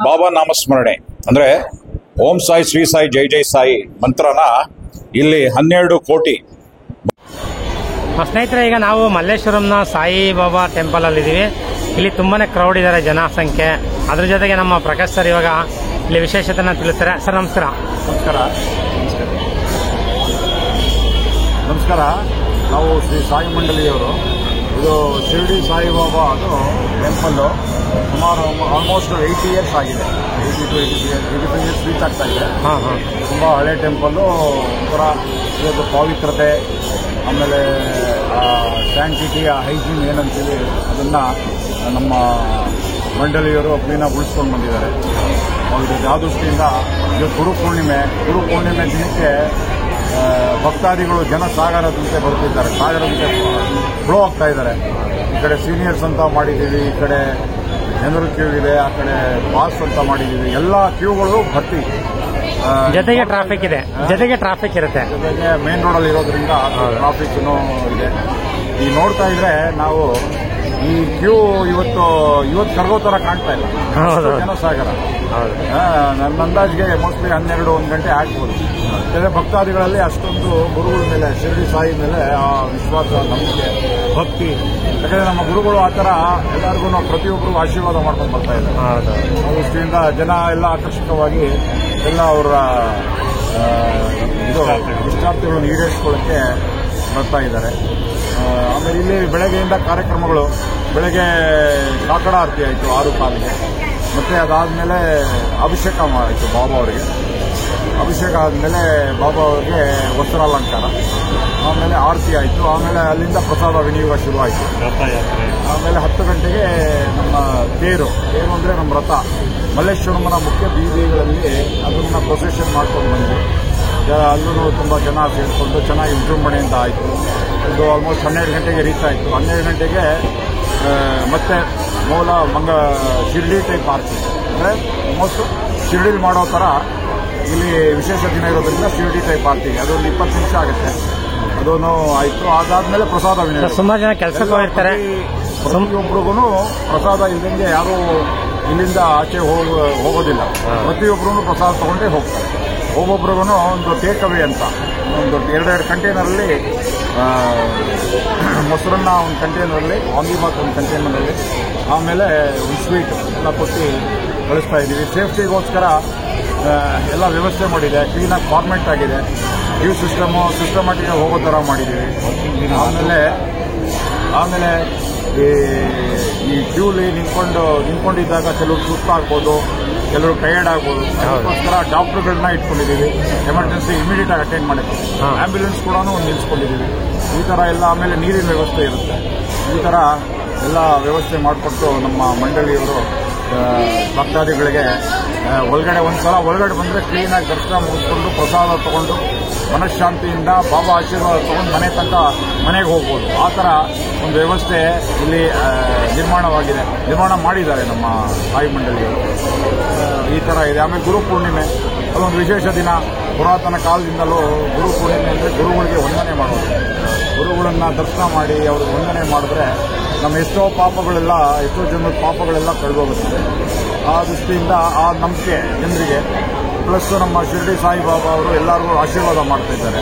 ಬಾಬಾ ನಾಮಸ್ಮರಣೆ ಅಂದ್ರೆ ಓಂ ಸಾಯಿ ಶ್ರೀ ಸಾಯಿ ಜೈ ಜೈ ಸಾಯಿ ಮಂತ್ರನ ಇಲ್ಲಿ 12 ಕೋಟಿ. ಸ್ನೇಹಿತರೆ, ಈಗ ನಾವು ಮಲ್ಲೇಶ್ವರಂನ ಸಾಯಿ ಬಾಬಾ ಟೆಂಪಲ್ ಅಲ್ಲಿ ಇದೀವಿ. ಇಲ್ಲಿ ತುಂಬಾನೇ ಕ್ರೌಡ್ ಇದ್ದಾರೆ, ಜನಸಂಖ್ಯೆ. ಅದ್ರ ಜೊತೆಗೆ ನಮ್ಮ ಪ್ರಕಾಶ್ ಸರ್ ಇವಾಗ ಇಲ್ಲಿ ವಿಶೇಷತೆನ ತಿಳಿಸ್ತಾರೆ. ಸರ್ ನಮಸ್ಕಾರ. ನಮಸ್ಕಾರ. ನಾವು ಶ್ರೀ ಸಾಯಿ ಮಂಡಳಿಯವರು. ಇದು ಶಿರ್ಡಿ ಸಾಯಿಬಾಬಾ ಅದು ಟೆಂಪಲ್ಲು ಸುಮಾರು ಆಲ್ಮೋಸ್ಟ್ 80 ಇಯರ್ಸ್ ಆಗಿದೆ. 85 ಇಯರ್ಸ್ ರೀಚ್ ಆಗ್ತಾ ಇದೆ. ತುಂಬ ಹಳೆ ಟೆಂಪಲ್ಲು. ಒಂಥರ ಇವತ್ತು ಪವಿತ್ರತೆ, ಆಮೇಲೆ ಸ್ಯಾಂಕ್ಟಿಟಿ, ಹೈಜೀನ್ ಏನಂತೀವಿ ಅದನ್ನು ನಮ್ಮ ಮಂಡಳಿಯವರು ಕ್ಲೀನಾಗಿ ಉಳಿಸ್ಕೊಂಡು ಬಂದಿದ್ದಾರೆ. ಅವ್ರಿಗೆ ಆ ದೃಷ್ಟಿಯಿಂದ ಇದು ಗುರುಪೂರ್ಣಿಮೆ ದಿನಕ್ಕೆ ಭಕ್ತಾದಿಗಳು ಜನಸಾಗರದಂತೆ ಬರ್ತಿದ್ದಾರೆ, ಸಾಗರದಂತೆ ಫ್ಲೋ ಆಗ್ತಾ ಇದ್ದಾರೆ. ಈ ಕಡೆ ಸೀನಿಯರ್ಸ್ ಅಂತ ಮಾಡಿದ್ದೀವಿ, ಈ ಕಡೆ ಜನರಲ್ ಕ್ಯೂ ಇದೆ, ಆ ಕಡೆ ಪಾಸ್ ಅಂತ ಮಾಡಿದ್ದೀವಿ. ಎಲ್ಲ ಕ್ಯೂಗಳು ಭರ್ತಿ. ಜೊತೆಗೆ ಟ್ರಾಫಿಕ್ ಇದೆ, ಜೊತೆಗೆ ಟ್ರಾಫಿಕ್ ಇರುತ್ತೆ. ಜೊತೆಗೆ ಮೇನ್ ರೋಡಲ್ಲಿ ಇರೋದ್ರಿಂದ ಟ್ರಾಫಿಕ್ನು ಇದೆ. ಈಗ ನೋಡ್ತಾ ಇದ್ರೆ ನಾವು ಈ ಕ್ಯೂ ಇವತ್ತು ಕರ್ಗೋ ತರ ಕಾಣ್ತಾ ಇಲ್ಲ, ಜನಸಾಗರ. ನನ್ನ ಅಂದಾಜಿಗೆ ಮೋಸ್ಟ್ಲಿ 12-1 ಗಂಟೆ ಆಗ್ಬೋದು. ಜೊತೆ ಭಕ್ತಾದಿಗಳಲ್ಲಿ ಅಷ್ಟೊಂದು ಗುರುಗಳ ಮೇಲೆ, ಶಿರ್ಡಿ ಸಾಯಿ ಮೇಲೆ ಆ ವಿಶ್ವಾಸ, ನಂಬಿಕೆ, ಭಕ್ತಿ. ಯಾಕಂದ್ರೆ ನಮ್ಮ ಗುರುಗಳು ಆ ಥರ ಎಲ್ಲರಿಗೂ ಪ್ರತಿಯೊಬ್ಬರಿಗೂ ಆಶೀರ್ವಾದ ಮಾಡ್ಕೊಂಡು ಬರ್ತಾ ಇದ್ದಾರೆ. ಆ ದೃಷ್ಟಿಯಿಂದ ಜನ ಎಲ್ಲ ಆಕರ್ಷಕವಾಗಿ ಎಲ್ಲ ಅವರ ಇಷ್ಟಾರ್ಥಿಗಳನ್ನು ಈಡೇರಿಸಿಕೊಳ್ಳಕ್ಕೆ ಬರ್ತಾ ಇದ್ದಾರೆ. ಆಮೇಲೆ ಇಲ್ಲಿ ಬೆಳಗ್ಗೆಯಿಂದ ಕಾರ್ಯಕ್ರಮಗಳು. ಬೆಳಗ್ಗೆ ಕಾಕಡ ಆರತಿ ಆಯಿತು 6:15ಗೆ. ಮತ್ತು ಅದಾದಮೇಲೆ ಅಭಿಷೇಕ ಆಯಿತು ಬಾಬಾ ಅವರಿಗೆ. ಅಭಿಷೇಕ ಆದಮೇಲೆ ಬಾಬಾ ಅವರಿಗೆ ವಸ್ತ್ರಾಲಂಕಾರ, ಆಮೇಲೆ ಆರತಿ ಆಯಿತು. ಆಮೇಲೆ ಅಲ್ಲಿಂದ ಪ್ರಸಾದ ವಿನಿಯೋಗ ಶುರುವಾಯಿತು. ಆಮೇಲೆ 10 ಗಂಟೆಗೆ ನಮ್ಮ ತೇರು ಅಂದರೆ ನಮ್ಮ ರಥ ಮಲ್ಲೇಶ್ವರಮನ ಮುಖ್ಯ ಬೀದಿಗಳಲ್ಲಿ ಅದನ್ನು ಪ್ರೊಸೆಷನ್ ಮಾಡ್ಕೊಂಡು ಬಂದು ಅಲ್ಲೂ ತುಂಬ ಜನ ಸೇರಿಕೊಂಡು ಚೆನ್ನಾಗಿ ವಿಜೃಂಭಣೆಯಿಂದ ಆಯಿತು. ಇದು ಆಲ್ಮೋಸ್ಟ್ 12 ಗಂಟೆಗೆ ರೀಚ್ ಆಯಿತು. 12 ಗಂಟೆಗೆ ಮತ್ತೆ ಮೂಲ ಶಿರ್ಡಿ ಟೈಪ್ ಆರ್ತಿ, ಅಂದರೆ ಆಲ್ಮೋಸ್ಟ್ ಶಿರ್ಡಿಲಿ ಮಾಡೋ ಥರ ಇಲ್ಲಿ ವಿಶೇಷ ದಿನ ಇರೋದ್ರಿಂದ ಶಿರ್ಡಿ ಟೈಪ್ ಆರ್ತಿ ಅದೊಂದು 20 ನಿಮಿಷ ಆಗುತ್ತೆ. ಅದೂ ಆಯಿತು. ಅದಾದಮೇಲೆ ಪ್ರಸಾದ ವಿನಿಯೋಗ. ಸುಮಾರು ಜನ ಕೆಲಸಕ್ಕೆ ಹೋಗಿರ್ತಾರೆ. ಪ್ರತಿಯೊಬ್ಬರಿಗೂ ಪ್ರಸಾದ ಇಲ್ಲದಂಗೆ ಯಾರೂ ಇಲ್ಲಿಂದ ಆಚೆ ಹೋಗೋದಿಲ್ಲ. ಪ್ರತಿಯೊಬ್ಬರೂ ಪ್ರಸಾದ ತಗೊಂಡೇ ಹೋಗ್ತಾರೆ. ಒಬ್ಬೊಬ್ರಿಗೂ ಒಂದು ಟೇಕ್ ಅವೇ ಅಂತ ಒಂದು 2 ಕಂಟೈನರಲ್ಲಿ ಮೊಸರನ್ನ ಒಂದು ಕಂಟೈನರಲ್ಲಿ, ವಾಂಗಿಬಾತ್ ಒಂದು ಕಂಟೈನರಲ್ಲಿ, ಆಮೇಲೆ ಒಂದು ಸ್ವೀಟ್ ಎಲ್ಲ ಕೊಟ್ಟು ಕಳಿಸ್ತಾ ಇದ್ದೀವಿ. ಸೇಫ್ಟಿಗೋಸ್ಕರ ಎಲ್ಲ ವ್ಯವಸ್ಥೆ ಮಾಡಿದೆ, ಕ್ಲೀನಾಗಿ ಫಾರ್ಮೆಟ್ ಆಗಿದೆ. ಕ್ಯೂ ಸಿಸ್ಟಮ್ಯಾಟಿಕ್ ಆಗಿ ಹೋಗೋ ಥರ ಮಾಡಿದ್ದೀವಿ. ಆಮೇಲೆ ಈ ಕ್ಯೂಲಿ ನಿಂತ್ಕೊಂಡಿದ್ದಾಗ ಕೆಲವರು ಸುಸ್ತಾಗ್ಬೋದು, ಕೆಲವರು ಟಯರ್ಡ್ ಆಗ್ಬೋದು. ಅದಕ್ಕೋಸ್ಕರ ಡಾಕ್ಟರ್ಗಳನ್ನ ಇಟ್ಕೊಂಡಿದ್ದೀವಿ, ಎಮರ್ಜೆನ್ಸಿ ಇಮಿಡಿಯೇಟ್ ಆಗಿ ಅಟೆಂಡ್ ಮಾಡಿದ್ದೀವಿ. ಆಂಬ್ಯುಲೆನ್ಸ್ ಕೂಡ ಒಂದು ನಿಲ್ಲಿಸ್ಕೊಂಡಿದ್ದೀವಿ. ಈ ಥರ ಎಲ್ಲ. ಆಮೇಲೆ ನೀರಿನ ವ್ಯವಸ್ಥೆ ಇರುತ್ತೆ. ಈ ಥರ ಎಲ್ಲ ವ್ಯವಸ್ಥೆ ಮಾಡಿಕೊಟ್ಟು ನಮ್ಮ ಮಂಡಳಿಯವರು ಭಕ್ತಾದಿಗಳಿಗೆ ಒಳಗಡೆ ಬಂದರೆ ಕ್ಲೀನಾಗಿ ದರ್ಶನ ಮುಗಿಸ್ಕೊಂಡು ಪ್ರಸಾದ ತಗೊಂಡು ಮನಃಶಾಂತಿಯಿಂದ ಬಾಬಾ ಆಶೀರ್ವಾದ ತಗೊಂಡು ಮನೆಗೆ ಹೋಗ್ಬೋದು. ಆ ಥರ ಒಂದು ವ್ಯವಸ್ಥೆ ಇಲ್ಲಿ ನಿರ್ಮಾಣ ಮಾಡಿದ್ದಾರೆ ನಮ್ಮ ಸಾಯಿ ಮಂಡಳಿಯವರು. ಈ ಥರ ಇದೆ. ಆಮೇಲೆ ಗುರುಪೂರ್ಣಿಮೆ ಅದೊಂದು ವಿಶೇಷ ದಿನ. ಪುರಾತನ ಕಾಲದಿಂದಲೂ ಗುರುಪೂರ್ಣಿಮೆ ಅಂದರೆ ಗುರುಗಳಿಗೆ ವಂದನೆ ಮಾಡೋದು. ಗುರುಗಳನ್ನು ದರ್ಶನ ಮಾಡಿ ಅವ್ರಿಗೆ ವಂದನೆ ಮಾಡಿದ್ರೆ ನಮ್ಮ ಎಷ್ಟೋ ಜನರ ಪಾಪಗಳೆಲ್ಲ ಕಳೆದೋಗುತ್ತೆ. ಆ ದೃಷ್ಟಿಯಿಂದ ಆ ನಂಬಿಕೆ ಜನರಿಗೆ, ಪ್ಲಸ್ ನಮ್ಮ ಶಿರ್ಡಿ ಸಾಯಿಬಾಬಾ ಅವರು ಎಲ್ಲರಿಗೂ ಆಶೀರ್ವಾದ ಮಾಡ್ತಾ ಇದ್ದಾರೆ.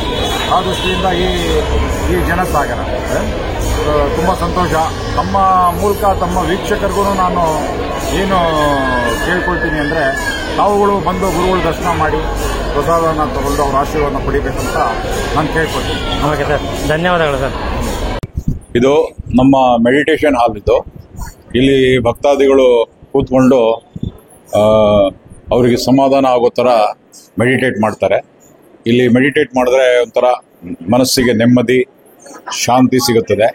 ಆ ದೃಷ್ಟಿಯಿಂದ ಈ ಜನಸಾಗರ ತುಂಬ ಸಂತೋಷ. ತಮ್ಮ ಮೂಲಕ ತಮ್ಮ ವೀಕ್ಷಕರಿಗೂ ನಾನು ಏನು ಕೇಳ್ಕೊಳ್ತೀನಿ ಅಂದರೆ, ತಾವುಗಳು ಬಂದು ಗುರುಗಳು ದರ್ಶನ ಮಾಡಿ ಪ್ರಸಾದವನ್ನು ತಗೊಂಡು ಅವ್ರ ಆಶೀರ್ವಾದ ಪಡಿಬೇಕಂತ ನಾನು ಕೇಳ್ಕೊಳ್ತೀನಿ. ಓಕೆ ಸರ್, ಧನ್ಯವಾದಗಳು ಸರ್. ಇದು ನಮ್ಮ ಮೆಡಿಟೇಷನ್ ಹಾಲ್. ಇಲ್ಲಿ ಭಕ್ತಾದಿಗಳು ಕೂತ್ಕೊಂಡು ಅವರಿಗೆ ಸಮಾಧಾನ ಆಗೋ ಥರ ಮೆಡಿಟೇಟ್ ಮಾಡ್ತಾರೆ. ಇಲ್ಲಿ ಮೆಡಿಟೇಟ್ ಮಾಡಿದ್ರೆ ಒಂಥರ ಮನಸ್ಸಿಗೆ ನೆಮ್ಮದಿ, ಶಾಂತಿ ಸಿಗುತ್ತದೆ.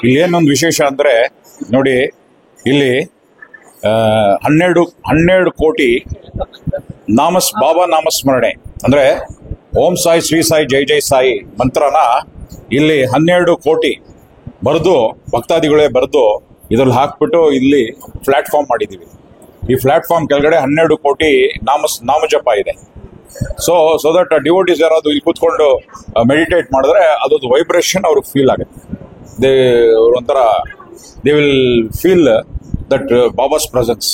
ಇಲ್ಲಿ ಏನೊಂದು ವಿಶೇಷ ಅಂದರೆ ನೋಡಿ, ಇಲ್ಲಿ 12 ಕೋಟಿ ಬಾಬಾ ನಾಮಸ್ಮರಣೆ ಅಂದರೆ ಓಂ ಸಾಯಿ ಶ್ರೀ ಸಾಯಿ ಜೈ ಜೈ ಸಾಯಿ ಮಂತ್ರನ ಇಲ್ಲಿ 12 ಕೋಟಿ ಬರೆದು ಭಕ್ತಾದಿಗಳೇ ಬರೆದು ಇದ್ರಲ್ಲಿ ಹಾಕ್ಬಿಟ್ಟು ಇಲ್ಲಿ ಪ್ಲಾಟ್ಫಾರ್ಮ್ ಮಾಡಿದ್ದೀವಿ. ಈ ಪ್ಲಾಟ್ಫಾರ್ಮ್ ಕೆಳಗಡೆ 12 ಕೋಟಿ ನಾಮಜಪ ಇದೆ. ಸೊ ದಟ್ ಡಿವೋಟೀಸ್ ಯಾರಾದ್ರು ಇಲ್ಲಿ ಕೂತ್ಕೊಂಡು ಮೆಡಿಟೇಟ್ ಮಾಡಿದ್ರೆ ಅದೊಂದು ವೈಬ್ರೇಷನ್ ಅವ್ರಿಗೆ ಫೀಲ್ ಆಗುತ್ತೆ. ಒಂಥರ they will feel that Baba's presence.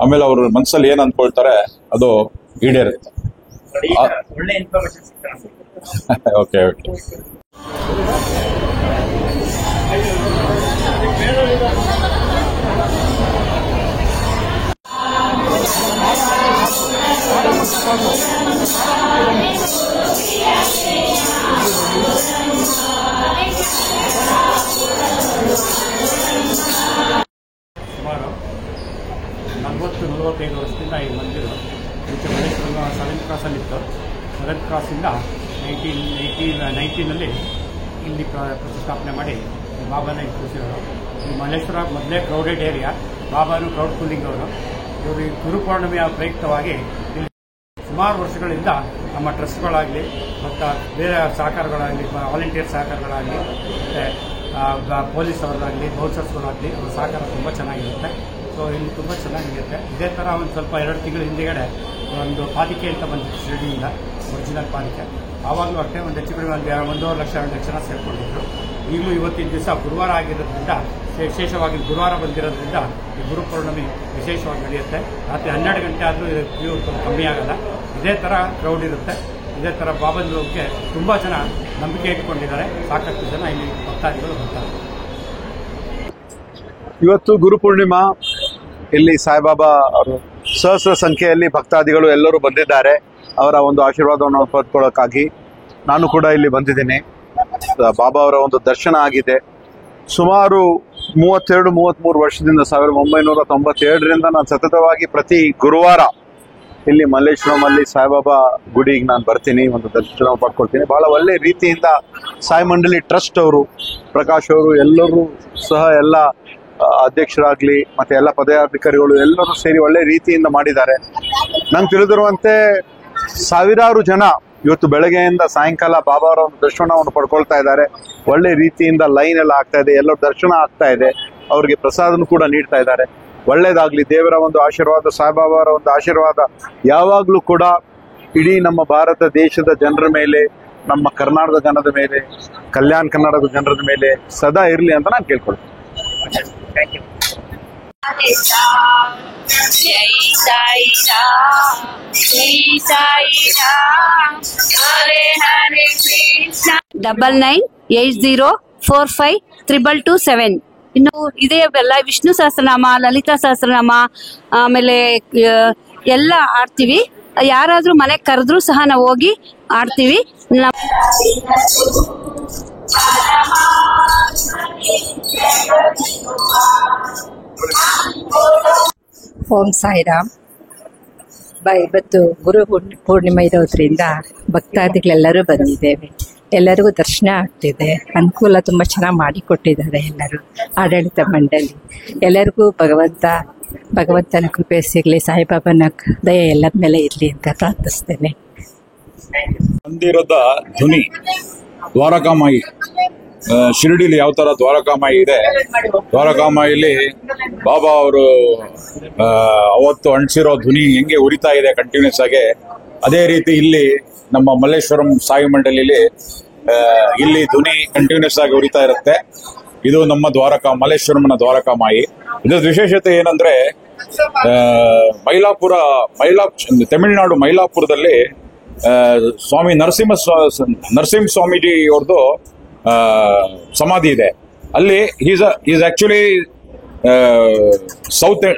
ಆಮೇಲೆ ಅವ್ರ ಮನಸ್ಸಲ್ಲಿ ಏನ್ ಅನ್ಕೊಳ್ತಾರೆ ಅದು ಈಡೇರುತ್ತೆ. ಒಳ್ಳೆ ಇನ್ಫಾರ್ಮೇಶನ್ ಸಿಗ್ತಾರೆ. Okay okay. ಸುಮಾರು 40-45 ವರ್ಷದಿಂದ ಈ ಮಂದಿರ ಮುಂಚೆ ಮಲ್ಲೇಶ್ವರ 7th ಕ್ರಾಸಲ್ಲಿತ್ತು. 7th ಕ್ರಾಸಿಂದ 1990 ಇಲ್ಲಿ ಪ್ರತಿಷ್ಠಾಪನೆ ಮಾಡಿ ಬಾಬಾನ ಕೂರಿಸಿರೋರು. ಈ ಮಲ್ಲೇಶ್ವರ ಮೊದಲೇ ಕ್ರೌಡೆಡ್ ಏರಿಯಾ, ಬಾಬಾನು ಕ್ರೌಡ್ ಕೂಲಿಂಗ್ ಅವರು. ಇವರು ಈ ಗುರುಪೌರ್ಣಿಮೆಯ ಪ್ರಯುಕ್ತವಾಗಿ ಇಲ್ಲಿ ಸುಮಾರು ವರ್ಷಗಳಿಂದ ನಮ್ಮ ಟ್ರಸ್ಟ್ಗಳಾಗಲಿ ಮತ್ತು ಬೇರೆ ಸಹಕಾರಗಳಾಗಲಿ, ವಾಲಂಟಿಯರ್ ಸಹಕಾರಗಳಾಗಲಿ, ಮತ್ತು ಪೊಲೀಸ್ ಅವರಾಗಲಿ, ಬೌನ್ಸರ್ಸ್ಗಳಾಗಲಿ ಅವ್ರ ಸಹಕಾರ ತುಂಬ ಚೆನ್ನಾಗಿರುತ್ತೆ. ಸೊ ಇಲ್ಲಿ ತುಂಬ ಚೆನ್ನಾಗಿರುತ್ತೆ. ಇದೇ ಥರ ಒಂದು ಸ್ವಲ್ಪ 2 ತಿಂಗಳ ಹಿಂದೆಗಡೆ ಒಂದು ಪಾಲಿಕೆ ಅಂತ ಬಂದಿತ್ತು ಶಿರಡಿಯಿಂದ, ಒರಿಜಿನಲ್ ಪಾಲಿಕೆ. ಆವಾಗಲೂ ಅಷ್ಟೇ ಒಂದು ಹೆಚ್ಚು ಕಡಿಮೆ 1.5 ಲಕ್ಷ 2 ಲಕ್ಷ ಜನ ಸೇರಿಕೊಂಡಿದ್ರು. ಈಗಲೂ ಇವತ್ತಿನ ದಿವಸ ಗುರುವಾರ ಆಗಿರೋದ್ರಿಂದ, ವಿಶೇಷವಾಗಿ ಗುರುವಾರ ಬಂದಿರೋದ್ರಿಂದ ಈ ಗುರುಪೌರ್ಣಮಿ ವಿಶೇಷವಾಗಿ ನಡೆಯುತ್ತೆ. ರಾತ್ರಿ 12 ಗಂಟೆ ಆದರೂ ಕ್ಯೂ ಕಮ್ಮಿ ಆಗಲ್ಲ. ಇದೇ ಥರ ಕ್ರೌಡ್ ಇರುತ್ತೆ. ಇದೇ ಥರ ಬಾಬನ ಬಗ್ಗೆ ತುಂಬ ಜನ ನಂಬಿಕೆ ಇಟ್ಕೊಂಡಿದ್ದಾರೆ. ಸಾಕಷ್ಟು ಜನ ಇಲ್ಲಿ ಭಕ್ತಾದಿಗಳು ಬರ್ತಾರೆ. ಇವತ್ತು ಗುರುಪೂರ್ಣಿಮಾ. ಇಲ್ಲಿ ಸಾಯಿಬಾಬಾ ಅವರು ಸಹಸ್ರ ಸಂಖ್ಯೆಯಲ್ಲಿ ಭಕ್ತಾದಿಗಳು ಎಲ್ಲರೂ ಬಂದಿದ್ದಾರೆ ಅವರ ಒಂದು ಆಶೀರ್ವಾದವನ್ನು ಪಡೆದುಕೊಳ್ಳೋಕ್ಕಾಗಿ. ನಾನು ಕೂಡ ಇಲ್ಲಿ ಬಂದಿದ್ದೀನಿ. ಬಾಬಾ ಅವರ ಒಂದು ದರ್ಶನ ಆಗಿದೆ. ಸುಮಾರು 32-33 ವರ್ಷದಿಂದ 1997ರಿಂದ ನಾನು ಸತತವಾಗಿ ಪ್ರತಿ ಗುರುವಾರ ಇಲ್ಲಿ ಮಲ್ಲೇಶ್ವರಮಲ್ಲಿ ಸಾಯಿಬಾಬಾ ಗುಡಿಗೆ ನಾನು ಬರ್ತೀನಿ, ಒಂದು ದರ್ಶನ ಪಡ್ಕೊಳ್ತೀನಿ. ಬಹಳ ಒಳ್ಳೆ ರೀತಿಯಿಂದ ಸಾಯಿ ಮಂಡಳಿ ಟ್ರಸ್ಟ್ ಅವರು, ಪ್ರಕಾಶ್ ಅವರು, ಎಲ್ಲರೂ ಸಹ ಎಲ್ಲ ಅಧ್ಯಕ್ಷರಾಗ್ಲಿ ಮತ್ತೆ ಎಲ್ಲ ಪದಾಧಿಕಾರಿಗಳು ಎಲ್ಲರೂ ಸೇರಿ ಒಳ್ಳೆ ರೀತಿಯಿಂದ ಮಾಡಿದ್ದಾರೆ. ನಂಗೆ ತಿಳಿದಿರುವಂತೆ ಸಾವಿರಾರು ಜನ ಇವತ್ತು ಬೆಳಗ್ಗೆಯಿಂದ ಸಾಯಂಕಾಲ ಬಾಬಾ ಅವರ ಒಂದು ದರ್ಶನವನ್ನು ಪಡ್ಕೊಳ್ತಾ ಇದ್ದಾರೆ. ಒಳ್ಳೆ ರೀತಿಯಿಂದ ಲೈನ್ ಎಲ್ಲ ಆಗ್ತಾ ಇದೆ, ಎಲ್ಲರ ದರ್ಶನ ಆಗ್ತಾ ಇದೆ, ಅವ್ರಿಗೆ ಪ್ರಸಾದನೂ ಕೂಡ ನೀಡ್ತಾ ಇದ್ದಾರೆ. ಒಳ್ಳೇದಾಗ್ಲಿ. ದೇವರ ಒಂದು ಆಶೀರ್ವಾದ, ಸಾಯಿಬಾಬಾ ಅವರ ಒಂದು ಆಶೀರ್ವಾದ ಯಾವಾಗಲೂ ಕೂಡ ಇಡೀ ನಮ್ಮ ಭಾರತ ದೇಶದ ಜನರ ಮೇಲೆ, ನಮ್ಮ ಕರ್ನಾಟಕದ ಜನದ ಮೇಲೆ, ಕಲ್ಯಾಣ ಕರ್ನಾಟಕದ ಜನರದ ಮೇಲೆ ಸದಾ ಇರಲಿ ಅಂತ ನಾನು ಕೇಳ್ಕೊಳ್ತೀನಿ. Thank you. जय साई राम, जय साई राम, हरे हरे कृष्ण. 9980452227. ಇನ್ನು ಇದೇ ಎಲ್ಲ ವಿಷ್ಣು ಸಹಸ್ರನಾಮ, ಲಲಿತಾ ಸಹಸ್ರನಾಮ, ಆಮೇಲೆ ಎಲ್ಲ ಆಡ್ತೀವಿ. ಯಾರಾದ್ರೂ ಮನೆಗೆ ಕರೆದ್ರೂ ಸಹ ನಾವು ಹೋಗಿ ಆಡ್ತೀವಿ. ಓಂ ಸಾಯಿರಾಮ್. ಇವತ್ತು ಗುರು ಪೂರ್ಣಿಮೆ ಇರೋದ್ರಿಂದ ಭಕ್ತಾದಿಗಳೆಲ್ಲರೂ ಬಂದಿದ್ದೇವೆ. ಎಲ್ಲರಿಗೂ ದರ್ಶನ ಆಗ್ತಿದೆ. ಅನುಕೂಲ ತುಂಬ ಚೆನ್ನಾಗಿ ಮಾಡಿಕೊಟ್ಟಿದ್ದಾರೆ ಎಲ್ಲರೂ, ಆಡಳಿತ ಮಂಡಳಿ. ಎಲ್ಲರಿಗೂ ಭಗವಂತನ ಕೃಪೆ ಸಿಗಲಿ, ಸಾಯಿಬಾಬಾನ ದಯ ಎಲ್ಲರ ಮೇಲೆ ಇರಲಿ ಅಂತ ಪ್ರಾರ್ಥಿಸ್ತೇನೆ. ಮಂದಿರದ ಧ್ವನಿ ದ್ವಾರಕಾಮಾಯಿ. ಶಿರಡಿಲಿ ಯಾವ ತರ ದ್ವಾರಕಾಮಾಯಿ ಇದೆ, ದ್ವಾರಕಾಮಾಯಿಲಿ ಬಾಬಾ ಅವರು ಅವತ್ತು ಅಂಟಿಸಿರೋ ಧ್ವನಿ ಹೆಂಗೆ ಉರಿತಾ ಇದೆ ಕಂಟಿನ್ಯೂಸ್ ಆಗಿ, ಅದೇ ರೀತಿ ಇಲ್ಲಿ ನಮ್ಮ ಮಲ್ಲೇಶ್ವರಂ ಸಾಯಿ ಮಂಡಳಿಲಿ ಇಲ್ಲಿ ಧ್ವನಿ ಕಂಟಿನ್ಯೂಸ್ ಆಗಿ ಉರಿತಾ ಇರುತ್ತೆ. ಇದು ನಮ್ಮ ಮಲ್ಲೇಶ್ವರಂನ ದ್ವಾರಕಾಮಾಯಿ. ಇದರ ವಿಶೇಷತೆ ಏನಂದ್ರೆ ತಮಿಳುನಾಡು ಮೈಲಾಪುರದಲ್ಲಿ ಸ್ವಾಮಿ ನರಸಿಂಹ ಸ್ವಾಮೀಜಿ ಅವ್ರದ್ದು ಸಮಾಧಿ ಇದೆ. ಅಲ್ಲಿ is actually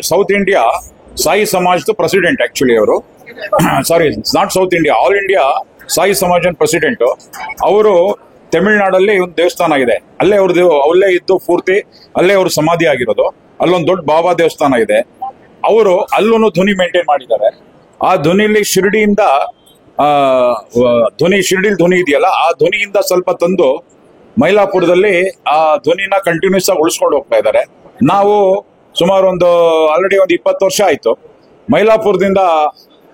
south India Sai ಸಮಾಜದ ಪ್ರೆಸಿಡೆಂಟ್. ಆಕ್ಚುಲಿ ಅವರು sorry, not south India, all India Sai ಸಮಾಜದ ಪ್ರೆಸಿಡೆಂಟ್. ಅವರು ತಮಿಳುನಾಡಲ್ಲಿ ಒಂದು ದೇವಸ್ಥಾನ ಇದೆ, ಅಲ್ಲೇ ಇದ್ದು ಪೂರ್ತಿ ಅಲ್ಲೇ ಅವರು ಸಮಾಧಿ ಆಗಿರೋದು. ಅಲ್ಲೊಂದು ದೊಡ್ಡ ಬಾಬಾ ದೇವಸ್ಥಾನ ಇದೆ. ಅವರು ಅಲ್ಲೂ ಧ್ವನಿ ಮೇಂಟೈನ್ ಮಾಡಿದ್ದಾರೆ. ಆ ಧ್ವನಿಲಿ ಶಿರಡಿಯಿಂದ ಶಿರಡಿಲಿ ಧ್ವನಿ ಇದೆಯಲ್ಲ, ಆ ಧ್ವನಿಯಿಂದ ಸ್ವಲ್ಪ ತಂದು ಮೈಲಾಪುರದಲ್ಲಿ ಆ ಧ್ವನಿನ ಕಂಟಿನ್ಯೂಸ್ ಆಗಿ ಉಳಿಸ್ಕೊಂಡು ಹೋಗ್ತಾ ಇದ್ದಾರೆ. ನಾವು ಸುಮಾರು ಆಲ್ರೆಡಿ ಒಂದು 20 ವರ್ಷ ಆಯ್ತು ಮೈಲಾಪುರದಿಂದ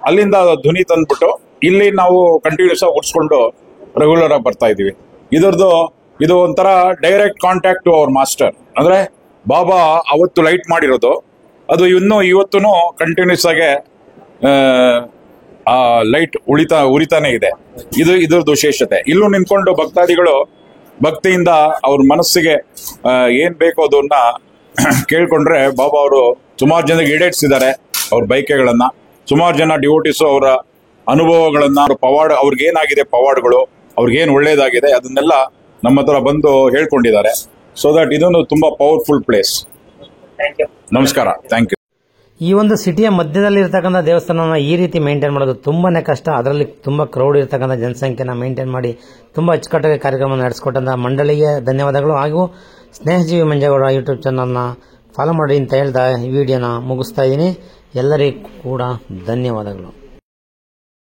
ಅಲ್ಲಿಂದ ಧ್ವನಿ ತಂದ್ಬಿಟ್ಟು ಇಲ್ಲಿ ನಾವು ಕಂಟಿನ್ಯೂಸ್ ಆಗಿ ಉಳಿಸ್ಕೊಂಡು ರೆಗ್ಯುಲರ್ ಆಗಿ ಬರ್ತಾ ಇದೀವಿ. ಇದು ಒಂಥರ direct contact to our master. ಅಂದ್ರೆ ಬಾಬಾ ಅವತ್ತು ಲೈಟ್ ಮಾಡಿರೋದು ಅದು ಇವತ್ತೂ ಕಂಟಿನ್ಯೂಸ್ ಆಗಿ ಆ ಲೈಟ್ ಉರಿತಾನೆ ಇದೆ. ಇದ್ರದ್ದು ವಿಶೇಷತೆ. ಇಲ್ಲೂ ನಿಂತ್ಕೊಂಡು ಭಕ್ತಾದಿಗಳು ಭಕ್ತಿಯಿಂದ ಅವ್ರ ಮನಸ್ಸಿಗೆ ಏನ್ ಬೇಕೋ ಅದನ್ನ ಕೇಳ್ಕೊಂಡ್ರೆ ಬಾಬಾ ಅವರು ಸುಮಾರು ಜನರಿಗೆ ಈಡೇರಿಸಿದ್ದಾರೆ. ಅವ್ರ ಬೈಕೆಗಳನ್ನ, ಸುಮಾರು ಜನ ಡಿವೋಟಿಸು ಅವರ ಅನುಭವಗಳನ್ನ, ಅವ್ರ ಪವಾಡ, ಅವ್ರಿಗೇನಾಗಿದೆ ಪವಾಡಗಳು, ಅವ್ರಿಗೇನು ಒಳ್ಳೇದಾಗಿದೆ ಅದನ್ನೆಲ್ಲ ನಮ್ಮ ಹತ್ರ ಬಂದು ಹೇಳ್ಕೊಂಡಿದ್ದಾರೆ. ಸೊ ದಟ್ ಇದೊಂದು ತುಂಬಾ ಪವರ್ಫುಲ್ ಪ್ಲೇಸ್. ನಮಸ್ಕಾರ, ಥ್ಯಾಂಕ್ ಯು. ಈ ಒಂದು ಸಿಟಿಯ ಮಧ್ಯದಲ್ಲಿ ಇರ್ತಕ್ಕಂಥ ದೇವಸ್ಥಾನನ ಈ ರೀತಿ ಮೇಂಟೈನ್ ಮಾಡೋದು ತುಂಬಾನೇ ಕಷ್ಟ. ಅದರಲ್ಲಿ ತುಂಬಾ ಕ್ರೌಡ್ ಇರ್ತಕ್ಕಂಥ ಜನಸಂಖ್ಯೆನ ಮೇಂಟೈನ್ ಮಾಡಿ ತುಂಬಾ ಅಚ್ಚುಕಟ್ಟಾಗಿ ಕಾರ್ಯಕ್ರಮ ನಡೆಸಿಕೊಟ್ಟಂತ ಮಂಡಳಿಗೆ ಧನ್ಯವಾದಗಳು. ಹಾಗೂ ಸ್ನೇಹಜೀವಿ ಮಂಜೇಗೌಡ ಯೂಟ್ಯೂಬ್ ಚಾನಲ್ನ ಫಾಲೋ ಮಾಡಿ ಅಂತ ಹೇಳ್ತಾ ಈ ವಿಡಿಯೋನ ಮುಗಿಸ್ತಾ ಇದ್ದೀನಿ. ಎಲ್ಲರಿಗೂ ಕೂಡ ಧನ್ಯವಾದಗಳು.